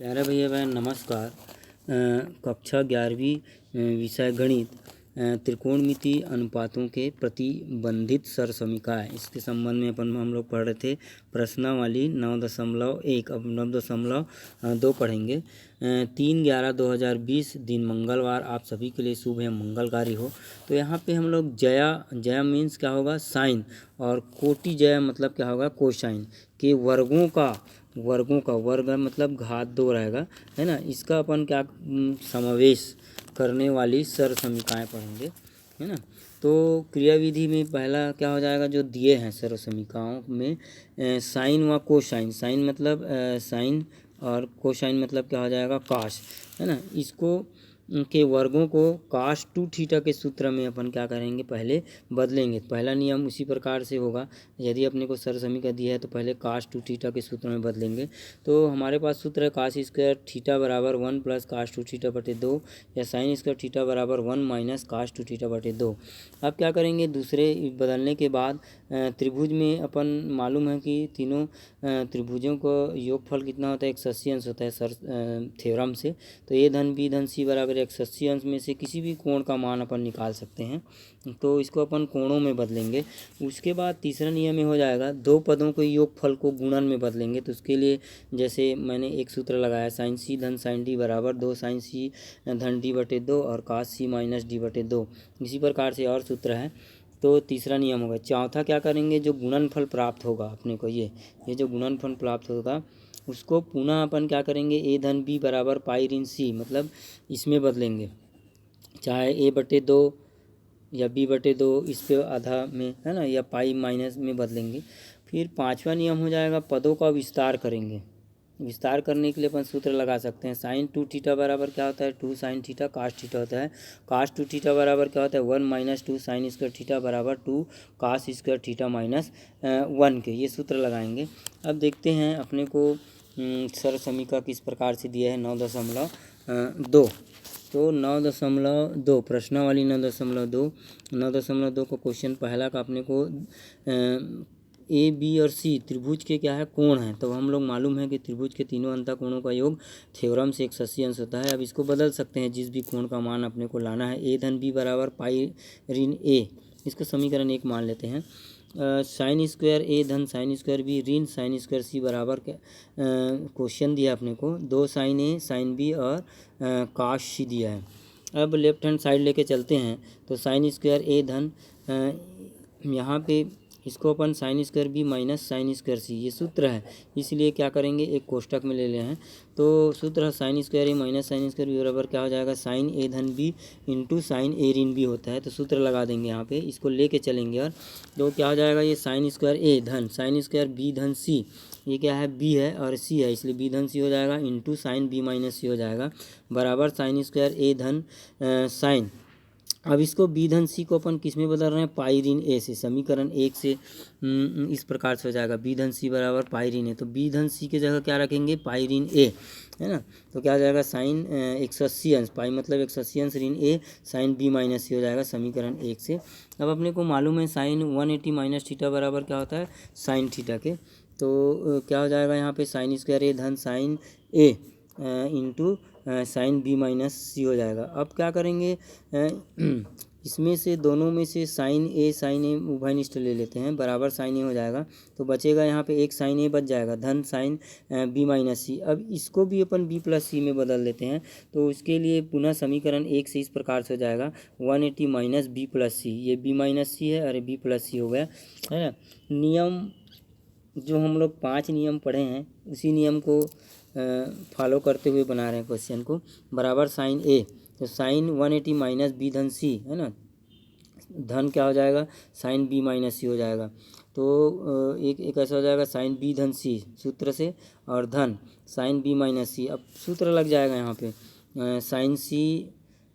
प्यारे भैया बहन नमस्कार। कक्षा 11वीं विषय गणित त्रिकोणमिति अनुपातों के प्रतिबंधित सरसमीकाएँ इसके संबंध में हम लोग पढ़ रहे थे प्रश्नावली 9.1। अब 9.2 पढ़ेंगे। 3/11/2020 दिन मंगलवार आप सभी के लिए शुभ है, मंगलकारी हो। तो यहाँ पे हम लोग जया मीन्स क्या होगा साइन, और कोटि जया मतलब क्या होगा कोसाइन के वर्गों का वर्ग मतलब घात 2 रहेगा, है ना। इसका अपन क्या समावेश करने वाली सरसमीकाएँ पढ़ेंगे, है ना। तो क्रियाविधि में पहला क्या हो जाएगा, जो दिए हैं सरसमीकाओं में साइन व कोसाइन। साइन मतलब साइन और कोसाइन मतलब क्या हो जाएगा काश, है ना। इसको के वर्गों को काश 2 थीटा के सूत्र में अपन क्या करेंगे, पहले बदलेंगे। पहला नियम उसी प्रकार से होगा, यदि अपने को सरसमीका दिया है तो पहले काश 2 थीटा के सूत्र में बदलेंगे। तो हमारे पास सूत्र है काश स्क्वायर थीटा बराबर 1 प्लस काश 2 थीटा बटे 2, या साइन स्क्वायर थीटा बराबर 1 माइनस काश 2 थीटा बटे 2। अब क्या करेंगे, दूसरे बदलने के बाद त्रिभुज में अपन मालूम है कि तीनों त्रिभुजों को योगफल कितना होता है, 180 अंश होता है सर थ्योरम से। तो ए धन बी धन सी बराबर 180 अंश में से किसी भी कोण का मान अपन निकाल सकते हैं, तो इसको अपन कोणों में बदलेंगे। उसके बाद तीसरा नियम में हो जाएगा दो पदों के योगफल को गुणन में बदलेंगे। तो उसके लिए जैसे मैंने एक सूत्र लगाया, साइन सी धन साइन डी बराबर 2 साइन सी धन डी बटे 2 और काश सी माइनस डी बटे 2। इसी प्रकार से और सूत्र है। तो तीसरा नियम होगा। चौथा क्या करेंगे, जो गुणनफल प्राप्त होगा अपने को, ये जो गुणनफल प्राप्त होगा उसको पुनः अपन क्या करेंगे, ए धन बी बराबर पाई ऋण सी मतलब इसमें बदलेंगे, चाहे ए बटे 2 या बी बटे 2 इस पे आधा में, है ना, या पाई माइनस में बदलेंगे। फिर पांचवा नियम हो जाएगा पदों का विस्तार करेंगे। विस्तार करने के लिए अपन सूत्र लगा सकते हैं, साइन 2 थीटा बराबर क्या होता है 2 साइन थीटा काश थीटा होता है। काश 2 थीटा बराबर क्या होता है 1 माइनस 2 साइन स्क्वायर थीटा बराबर 2 काश स्क्वायर थीटा माइनस 1 के, ये सूत्र लगाएंगे। अब देखते हैं अपने को सरसमीका किस प्रकार से दिया है 9.2। तो 9.2 प्रश्नावली 9.2 को क्वेश्चन पहला का अपने को ए बी और सी त्रिभुज के क्या है कोण है। तो हम लोग मालूम है कि त्रिभुज के तीनों अंतः कोणों का योग थ्योरम से 180 अंश होता है। अब इसको बदल सकते हैं, जिस भी कोण का मान अपने को लाना है। ए धन बी बराबर पाई ऋण ए, इसको समीकरण 1 मान लेते हैं। साइन स्क्वायर ए धन साइन स्क्वायर बी ऋण साइन स्क्वायर सी बराबर क्वेश्चन दिया अपने को 2 साइन ए साइन बी और काश सी दिया है। अब लेफ्ट हैंड साइड लेके चलते हैं, तो साइन स्क्वायर ए धन यहाँ पे इसको अपन sine square B minus sine square C, ये सूत्र है, इसलिए क्या करेंगे एक कोष्टक में ले ले हैं। तो सूत्र है साइन स्क्वायर ए माइनस साइन स्क्वायर बी बराबर क्या हो जाएगा, साइन ए धन बी इंटू साइन ए ऋण बी होता है। तो सूत्र लगा देंगे यहाँ पे, इसको लेके चलेंगे और तो क्या हो जाएगा, ये साइन स्क्वायर ए धन साइन स्क्वायर बी धन सी, ये क्या है बी है और सी है इसलिए बी धन सी हो जाएगा, इंटू साइन बी माइनस सी हो जाएगा बराबर साइन स्क्वायर ए धन साइन। अब इसको बी धन सी को अपन किस में बदल रहे हैं, पाई ऋण ए से। समीकरण 1 से इस प्रकार से हो जाएगा, बी धन सी बराबर पाई ऋण ए। तो बी धन सी के जगह क्या रखेंगे, पाई ऋण ए, है ना। तो क्या हो जाएगा साइन 180 अंश, पाई मतलब 180 अंश ऋण ए साइन बी माइनस सी हो जाएगा समीकरण 1 से। अब अपने को मालूम है साइन 180 माइनस थीटा बराबर क्या होता है साइन थीटा के। तो क्या हो जाएगा यहाँ पे साइन स्क्वायर ए धन साइन ए इंटू साइन बी माइनस सी हो जाएगा। अब क्या करेंगे, इसमें से दोनों में से साइन ए उभयनिष्ठ ले लेते हैं, बराबर साइन ए हो जाएगा। तो बचेगा यहाँ पे एक साइन ए बच जाएगा धन साइन बी माइनस सी। अब इसको भी अपन बी प्लस सी में बदल लेते हैं। तो उसके लिए पुनः समीकरण 1 से इस प्रकार से हो जाएगा 180 माइनस बी प्लस सी, ये बी माइनस सी है और बी प्लस सी हो गया, है ना। नियम जो हम लोग 5 नियम पढ़े हैं उसी नियम को फॉलो करते हुए बना रहे हैं क्वेश्चन को। बराबर साइन ए, तो साइन 180 माइनस बी धन सी, है ना, धन क्या हो जाएगा साइन बी माइनस सी हो जाएगा। तो एक ऐसा हो जाएगा साइन बी धन सी सूत्र से, और धन साइन बी माइनस सी। अब सूत्र लग जाएगा यहाँ पे साइन सी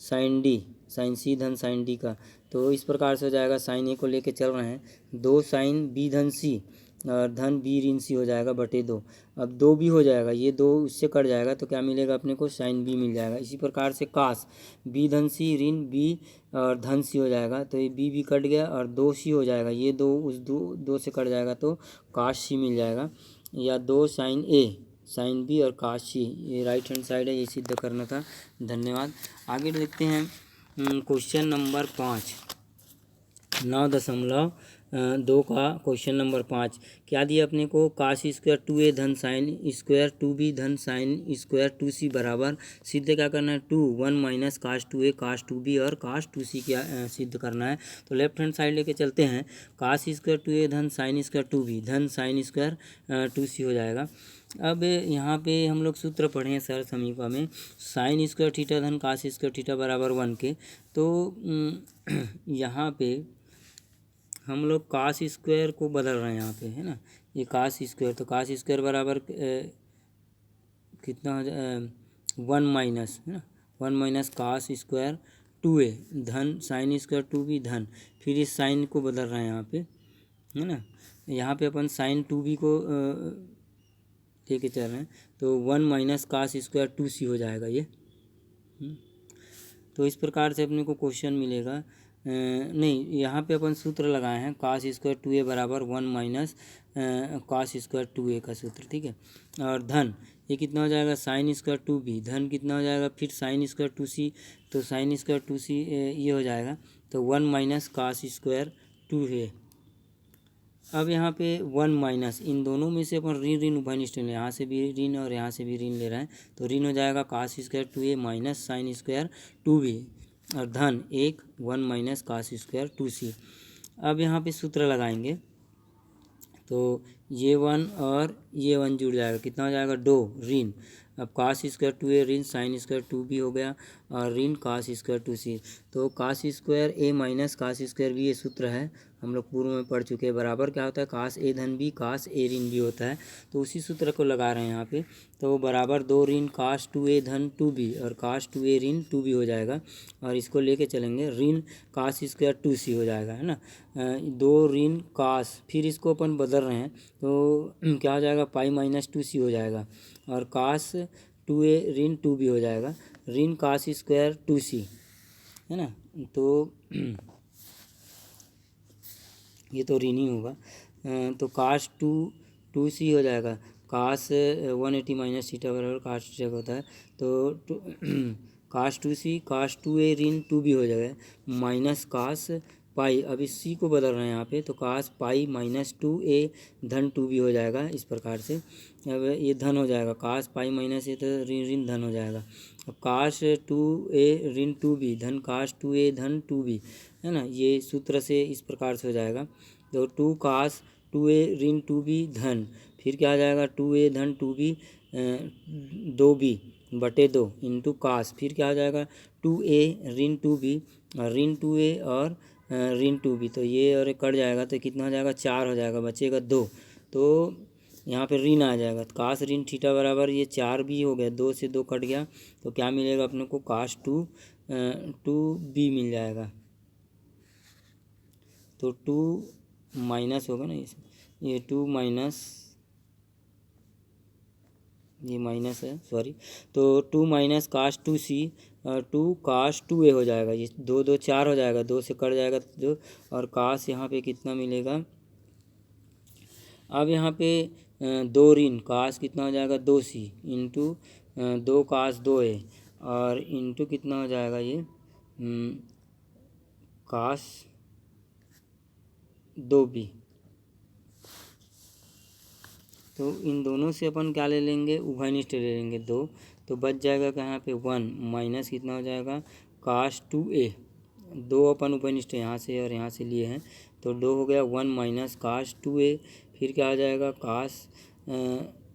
साइन डी, साइन सी धन साइन डी का। तो इस प्रकार से हो जाएगा, साइन ए को लेके चल रहे हैं, 2 साइन बी धन सी और धन बी ऋण सी हो जाएगा बटे 2। अब 2 भी हो जाएगा, ये 2 उससे कट जाएगा तो क्या मिलेगा अपने को साइन बी मिल जाएगा। इसी प्रकार से काश बी धन सी ऋण बी और धन सी हो जाएगा, तो ये बी भी कट गया और 2 सी हो जाएगा, ये 2 उस 2 से कट जाएगा तो काश सी मिल जाएगा। या 2 साइन ए साइन बी और काश सी, ये राइट हैंड साइड है, ये सिद्ध करना था। धन्यवाद। आगे देखते हैं क्वेश्चन नंबर 5, 9.2 का क्वेश्चन नंबर 5 क्या दिया अपने को, काश स्क्वायर 2a धन साइन स्क्वायर 2b धन साइन स्क्वायर 2c बराबर सिद्ध क्या करना है, 1 माइनस काश 2a काश 2b और काश 2c क्या सिद्ध करना है। तो लेफ्ट हैंड साइड लेके चलते हैं, काश स्क्वायर 2a धन साइन स्क्वायर 2b धन साइन स्क्वायर 2c हो जाएगा। अब यहाँ पे हम लोग सूत्र पढ़े हैं सर समीपा में, साइन स्क्वायर थीटा धन काश स्क्वायर थीटा बराबर 1 के। तो यहाँ पे हम लोग काश स्क्वायर को बदल रहे हैं यहाँ पे, है ना, ये काश स्क्वायर, तो काश स्क्वायर बराबर कितना हो जाए 1 माइनस, है ना, 1 माइनस काश स्क्वायर 2a धन साइन स्क्वायर 2b धन, फिर इस साइन को बदल रहे हैं यहाँ पे, है ना, यहाँ पे अपन साइन 2b को लेके चल रहे हैं, तो 1 माइनस काश स्क्वायर 2c हो जाएगा ये। तो इस प्रकार से अपने को क्वेश्चन मिलेगा। नहीं, यहाँ पे अपन सूत्र लगाए हैं काश स्क्वायर 2a बराबर 1 माइनस काश स्क्वायर 2a का सूत्र, ठीक है। और धन ये कितना हो जाएगा, साइन स्क्वायर 2b धन कितना हो जाएगा, फिर साइन स्क्वायर 2c, तो साइन स्क्वायर 2c ये हो जाएगा, तो 1 माइनस काश स्क्वायर 2a। अब यहाँ पे 1 माइनस, इन दोनों में से अपन ऋण ऋण उभयनिष्ठ ले, यहाँ से भी ऋण और यहाँ से भी ऋण ले रहे हैं, तो ऋण हो जाएगा काश square 2a minus sine square 2b और धन 1 माइनस काश स्क्वायर 2c। अब यहाँ पे सूत्र लगाएंगे, तो ये 1 और ये 1 जुड़ जाएगा, कितना हो जाएगा 2 ऋण, अब काश स्क्वायर 2a ऋण साइन स्क्वायर 2b हो गया और ऋण काश स्क्वायर 2c, तो काश स्क्वायर a माइनस काश स्क्वायर b ये सूत्र है, हम लोग पूर्व में पढ़ चुके हैं। बराबर क्या होता है, काश a धन b काश a ऋण b होता है, तो उसी सूत्र को लगा रहे हैं यहाँ पे, तो बराबर 2 ऋण काश 2a धन 2b और काश 2a ऋण 2b हो जाएगा, और इसको लेके चलेंगे ऋण काश स्क्वायर 2c हो जाएगा, है ना, 2 ऋण काश, फिर इसको अपन बदल रहे हैं, तो क्या हो जाएगा पाई माइनस 2c हो जाएगा, और काश 2a ऋण 2b हो जाएगा, ऋण काश स्क्वायर 2c, है ना, तो ये तो ऋण ही होगा, तो काश 2c हो जाएगा, काश 180 माइनस थीटा बराबर काश थीटा होता है, तो काश 2c काश 2a ऋण 2b हो जाएगा, माइनस काश पाई, अब इस सी को बदल रहे हैं यहाँ पे, तो काश पाई माइनस 2a धन 2b हो जाएगा इस प्रकार से। अब ये धन हो जाएगा, काश पाई माइनस ये तो ऋण ऋण धन हो जाएगा, अब काश 2a ऋण 2b धन काश 2a धन 2b, है ना, ये सूत्र से इस प्रकार से हो जाएगा, तो 2 काश 2a ऋण 2b धन, फिर क्या आ जाएगा 2a धन 2b 2b बटे 2 इंटू काश, फिर क्या आ जाएगा 2a ऋण 2b और ऋण 2a और ऋण 2b, तो ये और कट जाएगा, तो कितना हो जाएगा 4 हो जाएगा, बचेगा 2, तो यहाँ पे ऋण आ जाएगा, तो काश ऋण थीटा बराबर ये 4b हो गया, 2 से 2 कट गया, तो क्या मिलेगा अपने को काश 2b मिल जाएगा, तो 2 माइनस होगा ना, ये 2 माइनस, ये माइनस है सॉरी, तो 2 माइनस काश 2c और 2 काश 2a हो जाएगा, ये 2 2 4 हो जाएगा, 2 से कट जाएगा जो, और काश यहाँ पे कितना मिलेगा, अब यहाँ पे 2 ऋण काश कितना हो जाएगा 2c इंटू 2 काश 2a और इंटू कितना हो जाएगा ये काश 2b, तो इन दोनों से अपन क्या ले लेंगे, उभयनिष्ठ ले लेंगे 2, तो बच जाएगा कहाँ पे 1 माइनस कितना हो जाएगा काश 2a, 2 अपन उभयनिष्ठ यहाँ से और यहाँ से लिए हैं, तो 2 हो गया 1 माइनस काश 2a, फिर क्या आ जाएगा काश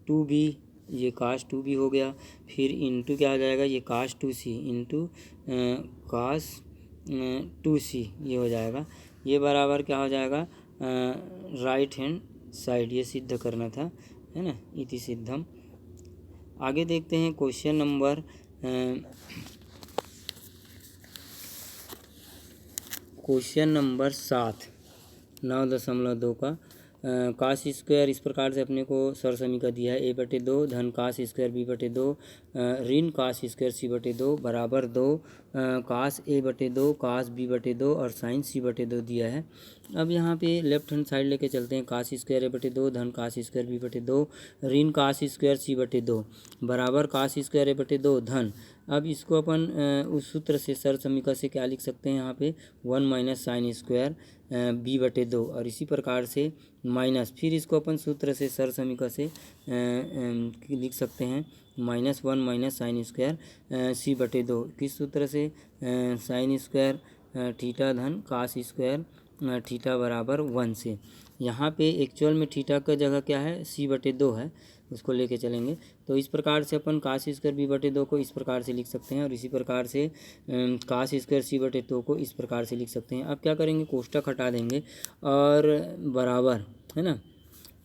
2b, ये काश 2b हो गया, फिर इंटू क्या आ जाएगा ये काश 2c इंटू काश 2c ये हो जाएगा, ये बराबर क्या हो जाएगा राइट हैंड साइड, ये सिद्ध करना था, है ना, इति सिद्धम। आगे देखते हैं क्वेश्चन नंबर 7, 9.2 का कास स्क्वायर इस प्रकार से अपने को सर समीकरण दिया है, a/2 धन कास स्क्वायर b/2 ऋण कास स्क्वायर c/2 बराबर 2 कास a/2 कास b/2 और साइन c/2 दिया है। अब यहाँ पे लेफ्ट हैंड साइड लेके चलते हैं। कास स्क्वायर a/2 धन कास स्क्वायर b/2 ऋण कास स्क्वायर c/2 बराबर कास स्क्वायर a/2 धन। अब इसको अपन उस सूत्र से सर समीकरण से क्या लिख सकते हैं यहाँ पे 1 माइनस साइन स्क्वायर b/2 और इसी प्रकार से माइनस, फिर इसको अपन सूत्र से सर समीकरण से लिख सकते हैं -1 माइनस साइन स्क्वायर c/2 किस सूत्र से साइन स्क्वायर थीटा धन कास स्क्वायर थीटा बराबर 1 से। यहाँ पे एक्चुअल में थीटा का जगह क्या है c/2 है, उसको लेके चलेंगे। तो इस प्रकार से अपन कास स्क्वायर b/2 को इस प्रकार से लिख सकते हैं और इसी प्रकार से कास स्क्वायर c/2 को इस प्रकार से लिख सकते हैं। अब क्या करेंगे, कोष्टक हटा देंगे और बराबर है ना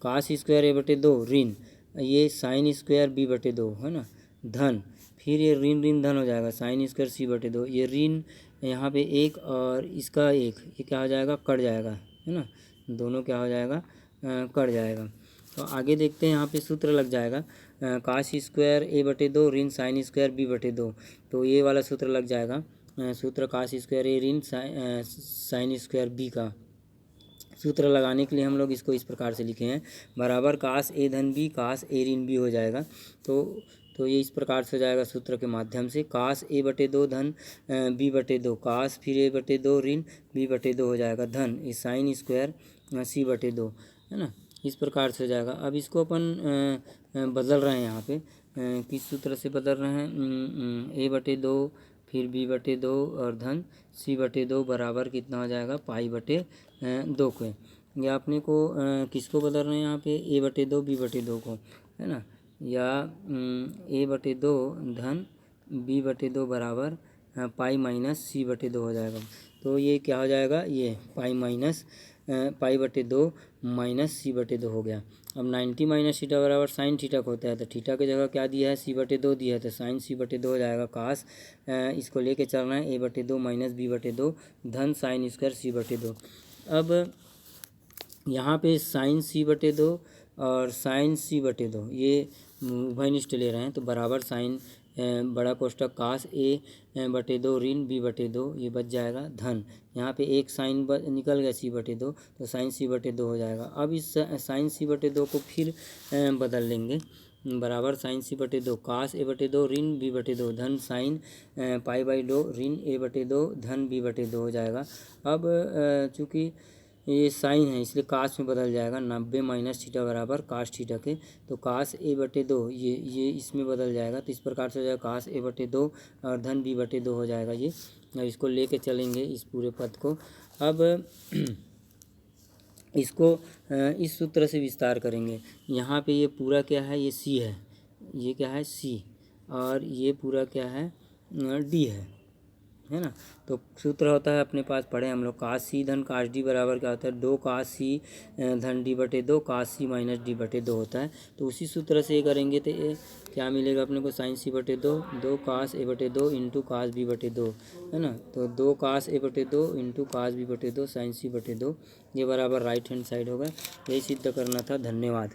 कास स्क्वायर a/2 ऋण ये साइन स्क्वायर b/2 है ना धन, फिर ये ऋण ऋण धन हो जाएगा साइन स्क्वायर c/2 ये ऋण यहाँ पे एक और इसका एक, ये क्या हो जाएगा कट जाएगा है ना, दोनों क्या हो जाएगा कट जाएगा। तो आगे देखते हैं, यहाँ पे सूत्र लग जाएगा कास स्क्वायर a/2 ऋण साइन स्क्वायर b/2, तो ये वाला सूत्र लग जाएगा सूत्र कास स्क्वायर a ऋण साइन स्क्वायर b का सूत्र लगाने के लिए हम लोग इसको इस प्रकार से लिखे हैं बराबर कास a धन b कास a ऋण b हो जाएगा। तो ये इस प्रकार से हो जाएगा सूत्र के माध्यम से कास a/2 धन b/2 कास फिर a/2 ऋण b/2 हो जाएगा धन ये साइन स्क्वायर c/2 है ना, इस प्रकार से हो जाएगा। अब इसको अपन बदल रहे हैं यहाँ पे किस सूत्र से बदल रहे हैं a/2 फिर b/2 और धन c/2 बराबर कितना हो जाएगा पाई/2 के। या अपने को किसको बदल रहे हैं यहाँ पे a/2 b/2 को है ना, या a/2 धन b/2 बराबर पाई माइनस c/2 हो जाएगा। तो ये क्या हो जाएगा, ये पाई/2 माइनस c/2 हो गया। अब 90 माइनस थीटा बराबर साइन थीटा को होता है, तो थीटा की जगह क्या दिया है c/2 दिया है, तो साइन c/2 हो जाएगा कास इसको लेके चलना है a/2 माइनस b/2 धन साइन स्क्वायर c/2। अब यहाँ पे साइन c/2 और साइन c/2 ये उभयनिष्ठ ले रहे हैं, तो बराबर साइन बड़ा कोष्टक कास a/2 ऋण b/2 ये बच जाएगा धन, यहाँ पे एक साइन निकल गया c/2 तो साइन c/2 हो जाएगा। अब इस साइन c/2 को फिर बदल लेंगे बराबर साइन c/2 कास a/2 ऋण b/2 धन साइन पाई/2 ऋण a/2 धन b/2 हो जाएगा। अब चूँकि ये साइन है इसलिए कास में बदल जाएगा 90 माइनस थीटा बराबर कास थीटा के, तो कास a/2 ये इसमें बदल जाएगा, तो इस प्रकार से हो जाएगा कास a/2 और धन b/2 हो जाएगा ये। अब इसको लेके चलेंगे इस पूरे पद को। अब इसको इस सूत्र से विस्तार करेंगे। यहाँ पे ये पूरा क्या है, ये c है, ये क्या है c और ये पूरा क्या है d है ना। तो सूत्र होता है अपने पास पढ़े हम लोग कास c धन कास d बराबर क्या होता है 2 कास c धन d/2 कास c माइनस d/2 होता है। तो उसी सूत्र से ये करेंगे तो ये क्या मिलेगा अपने को साइन c/2 2 कास a/2 इंटू कास b/2 है ना, तो 2 कास a/2 into cos b/2 sign c/2 ये बराबर राइट हैंड साइड होगा। यही सिद्ध करना था। धन्यवाद।